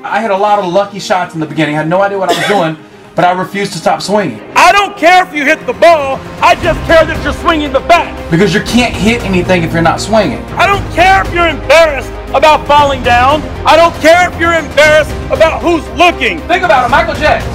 I hit a lot of lucky shots in the beginning. I had no idea what I was doing, but I refused to stop swinging. I don't care if you hit the ball, I just care that you're swinging the bat. Because you can't hit anything if you're not swinging. I don't care if you're embarrassed about falling down. I don't care if you're embarrassed about who's looking. Think about it, Michael Jackson.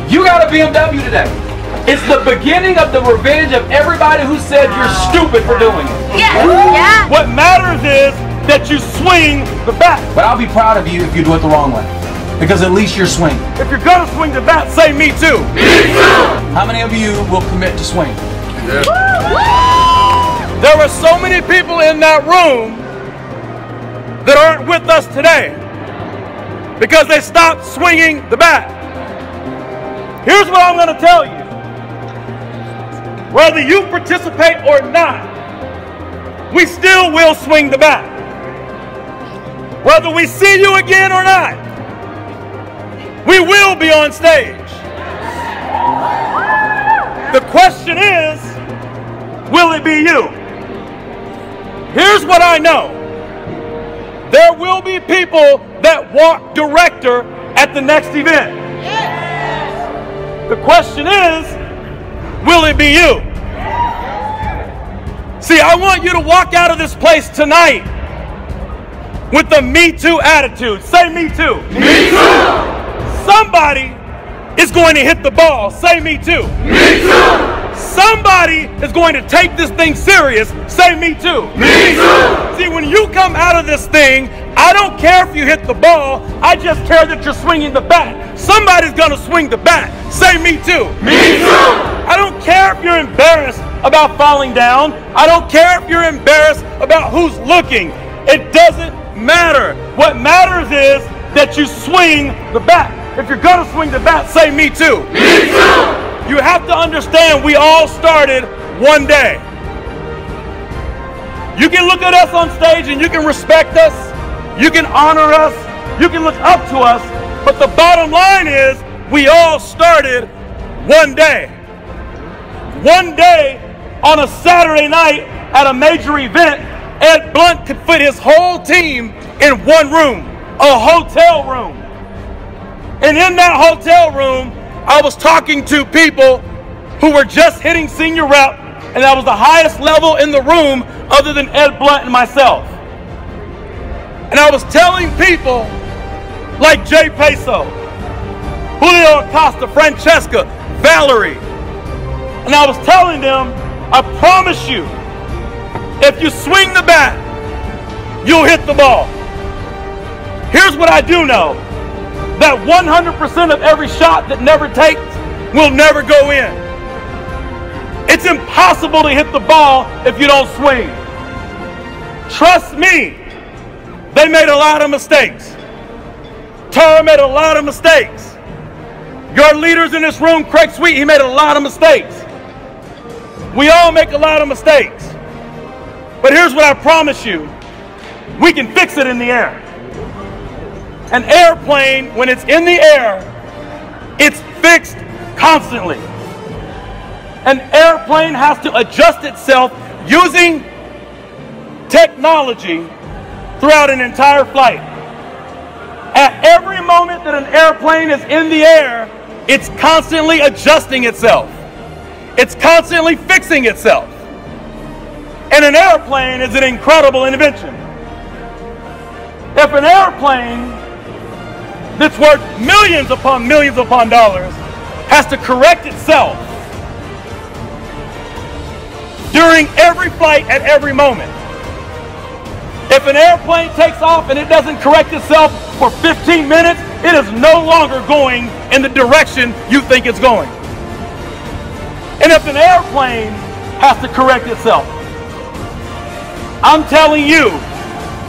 You got a BMW today. It's the beginning of the revenge of everybody who said you're stupid for doing it. Yeah. What matters is that you swing the bat. But I'll be proud of you if you do it the wrong way. Because at least you're swinging. If you're gonna swing the bat, say me too. Me too. How many of you will commit to swing? Yeah. There were so many people in that room that aren't with us today because they stopped swinging the bat. Here's what I'm gonna tell you. Whether you participate or not, we still will swing the bat. Whether we see you again or not, we will be on stage. The question is, will it be you? Here's what I know. There will be people that walk director at the next event. The question is, will it be you? See, I want you to walk out of this place tonight with the Me Too attitude. Say me too. Me too. Somebody is going to hit the ball. Say me too. Me too. Somebody is going to take this thing serious. Say me too. Me too. See, when you come out of this thing, I don't care if you hit the ball. I just care that you're swinging the bat. Somebody's going to swing the bat. Say me too. Me too. I don't care if you're embarrassed about falling down. I don't care if you're embarrassed about who's looking. It doesn't matter. What matters is that you swing the bat. If you're going to swing the bat, say me too. Me too. You have to understand we all started one day. You can look at us on stage and you can respect us. You can honor us. You can look up to us. But the bottom line is we all started one day. One day on a Saturday night at a major event, Ed Blunt could fit his whole team in one room, a hotel room. And in that hotel room, I was talking to people who were just hitting senior rep, and that was the highest level in the room other than Ed Blunt and myself. And I was telling people like Jay Peso, Julio Acosta, Francesca, Valerie, and I was telling them, I promise you, if you swing the bat, you'll hit the ball. Here's what I do know, that 100% of every shot that never takes will never go in. It's impossible to hit the ball if you don't swing. Trust me, they made a lot of mistakes. Tara made a lot of mistakes. Your leaders in this room, Craig Sweet, he made a lot of mistakes. We all make a lot of mistakes. But here's what I promise you, we can fix it in the air. An airplane, when it's in the air, it's fixed constantly. An airplane has to adjust itself using technology throughout an entire flight. At every moment that an airplane is in the air, it's constantly adjusting itself. It's constantly fixing itself. And an airplane is an incredible invention. If an airplane that's worth millions upon dollars has to correct itself during every flight at every moment. If an airplane takes off and it doesn't correct itself for 15 minutes, it is no longer going in the direction you think it's going. And if an airplane has to correct itself, I'm telling you,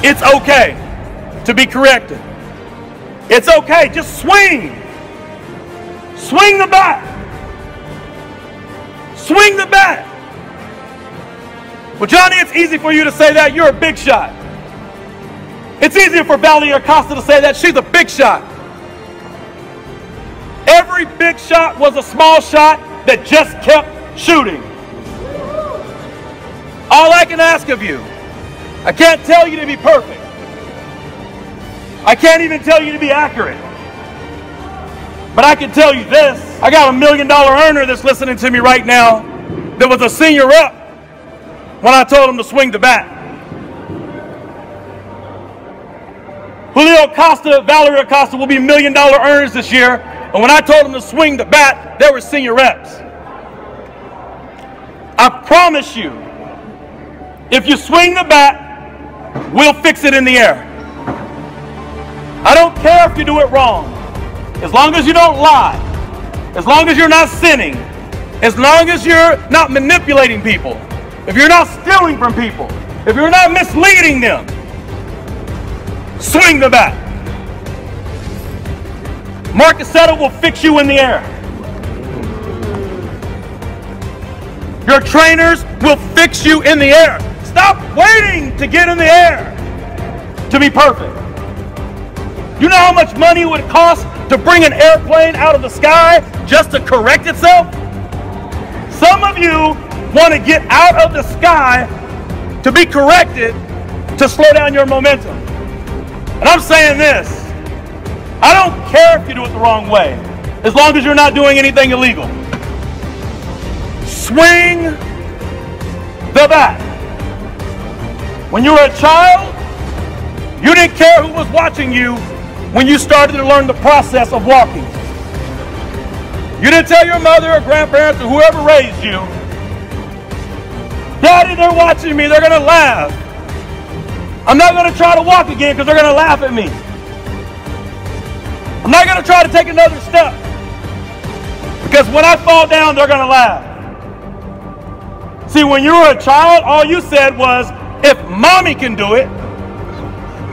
it's okay to be corrected. It's okay, just swing. Swing the bat. Swing the bat. Well, Johnny, it's easy for you to say that. You're a big shot. It's easier for Valerie Acosta to say that. She's a big shot. Every big shot was a small shot that just kept shooting. All I can ask of you, I can't tell you to be perfect. I can't even tell you to be accurate. But I can tell you this. I got $1 million earner that's listening to me right now that was a senior rep when I told him to swing the bat. Julio Acosta, Valerie Acosta will be $1 million earners this year. And when I told them to swing the bat, they were senior reps. I promise you, if you swing the bat, we'll fix it in the air. I don't care if you do it wrong. As long as you don't lie, as long as you're not sinning, as long as you're not manipulating people, if you're not stealing from people, if you're not misleading them, swing the bat. Mark Cassetto will fix you in the air. Your trainers will fix you in the air. Stop waiting to get in the air to be perfect. You know how much money it would cost to bring an airplane out of the sky just to correct itself? Some of you want to get out of the sky to be corrected to slow down your momentum. And I'm saying this, I don't care if you do it the wrong way, as long as you're not doing anything illegal. Swing the bat. When you were a child, you didn't care who was watching you when you started to learn the process of walking. You didn't tell your mother or grandparents or whoever raised you, Daddy, they're watching me, they're going to laugh. I'm not going to try to walk again because they're going to laugh at me. I'm not going to try to take another step because when I fall down, they're going to laugh. See, when you were a child, all you said was, if mommy can do it,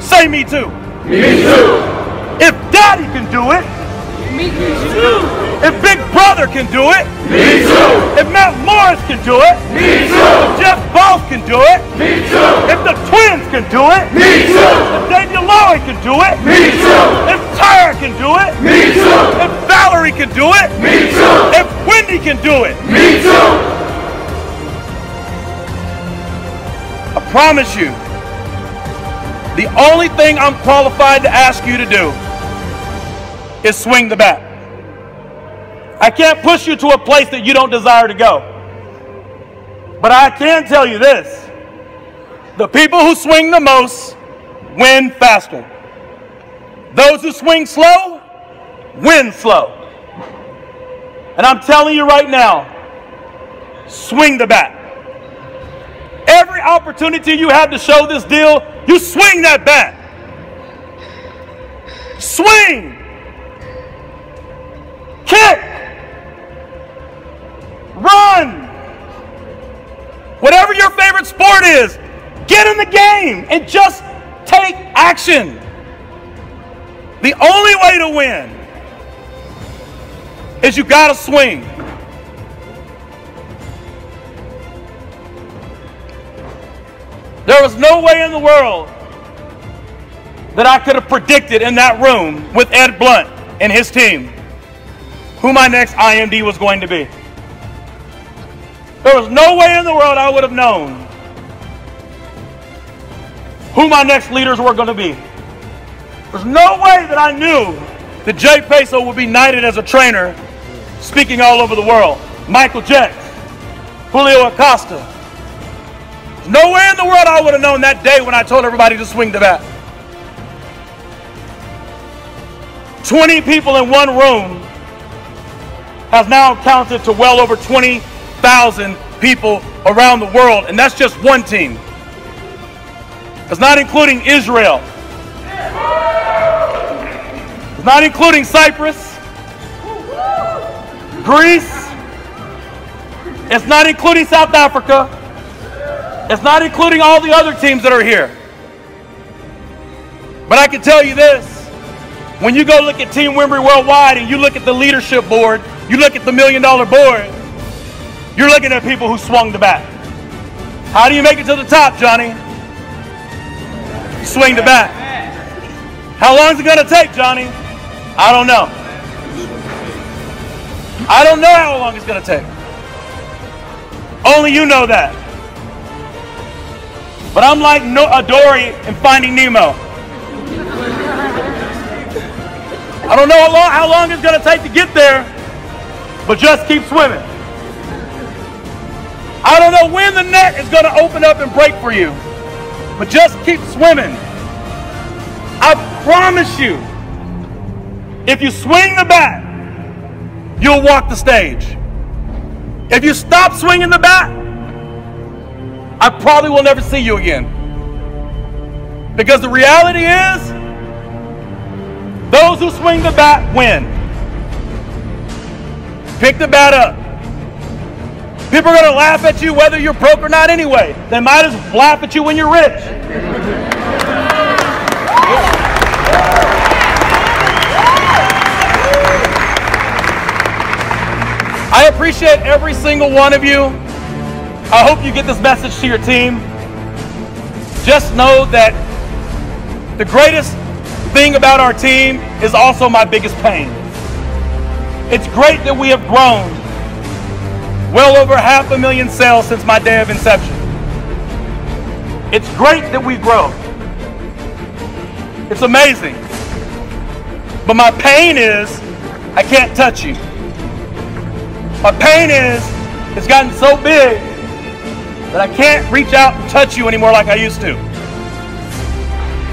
say me too. Me too. If daddy can do it, Me too. if big brother can do it, Me too. if Matt Morris can do it, Me if too. Jeff Boss can do it, Me too. if the twins can do it, Me too. if Dave Lloyd can do it, Me too. if Tyra can do it, Me too. if Valerie can do it, Me too. if Wendy can do it, Me too. I promise you, the only thing I'm qualified to ask you to do is swing the bat. I can't push you to a place that you don't desire to go. But I can tell you this, the people who swing the most win faster. Those who swing slow, win slow. And I'm telling you right now, swing the bat. Every opportunity you have to show this deal, you swing that bat. Swing. Kick. Run. Whatever your favorite sport is, get in the game and just take action. The only way to win is you gotta swing. There was no way in the world that I could have predicted in that room with Ed Blunt and his team who my next IMD was going to be. There was no way in the world I would have known who my next leaders were going to be. There's no way that I knew that Jay Peso would be knighted as a trainer speaking all over the world. Michael Jacks, Julio Acosta. Nowhere in the world I would have known that day when I told everybody to swing the bat. 20 people in one room has now counted to well over 20,000 people around the world, and that's just one team. It's not including Israel. It's not including Cyprus, Greece. It's not including South Africa. It's not including all the other teams that are here. But I can tell you this, when you go look at Team Wimbury Worldwide and you look at the leadership board, you look at the $1 million board, you're looking at people who swung the bat. How do you make it to the top, Johnny? You swing the bat. How long is it going to take, Johnny? I don't know. I don't know how long it's going to take. Only you know that. But I'm like Dory in Finding Nemo. I don't know how long it's going to take to get there, but just keep swimming. I don't know when the net is going to open up and break for you, but just keep swimming. I promise you, if you swing the bat, you'll walk the stage. If you stop swinging the bat, I probably will never see you again. Because the reality is, those who swing the bat win. Pick the bat up. People are going to laugh at you whether you're broke or not anyway. They might as well laugh at you when you're rich. I appreciate every single one of you. I hope you get this message to your team. Just know that the greatest thing about our team is also my biggest pain. It's great that we have grown well over 500,000 sales since my day of inception. It's great that we grow. It's amazing. But my pain is I can't touch you. My pain is it's gotten so big that I can't reach out and touch you anymore like I used to.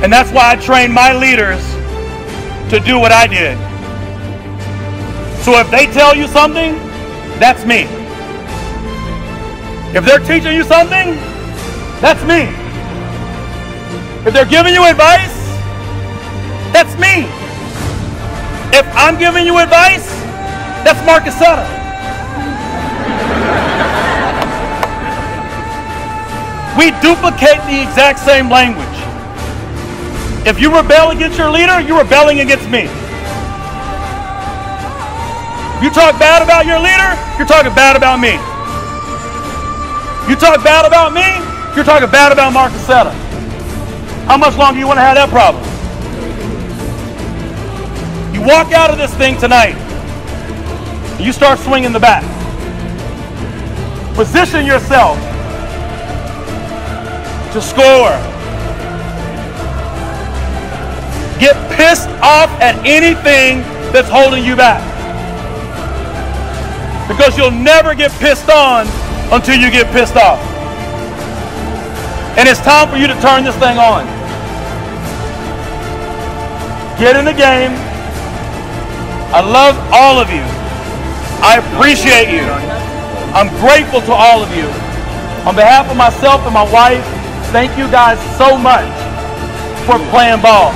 And that's why I train my leaders to do what I did. So if they tell you something, that's me. If they're teaching you something, that's me. If they're giving you advice, that's me. If I'm giving you advice, that's Marcus Sutter. We duplicate the exact same language. If you rebel against your leader, you're rebelling against me. If you talk bad about your leader, you're talking bad about me. You talk bad about me, you're talking bad about Marcus Sutter. How much longer do you want to have that problem? You walk out of this thing tonight, and you start swinging the bat. Position yourself to score. Get pissed off at anything that's holding you back. Because you'll never get pissed on until you get pissed off. And it's time for you to turn this thing on. Get in the game. I love all of you. I appreciate you. I'm grateful to all of you. On behalf of myself and my wife, thank you guys so much for playing ball.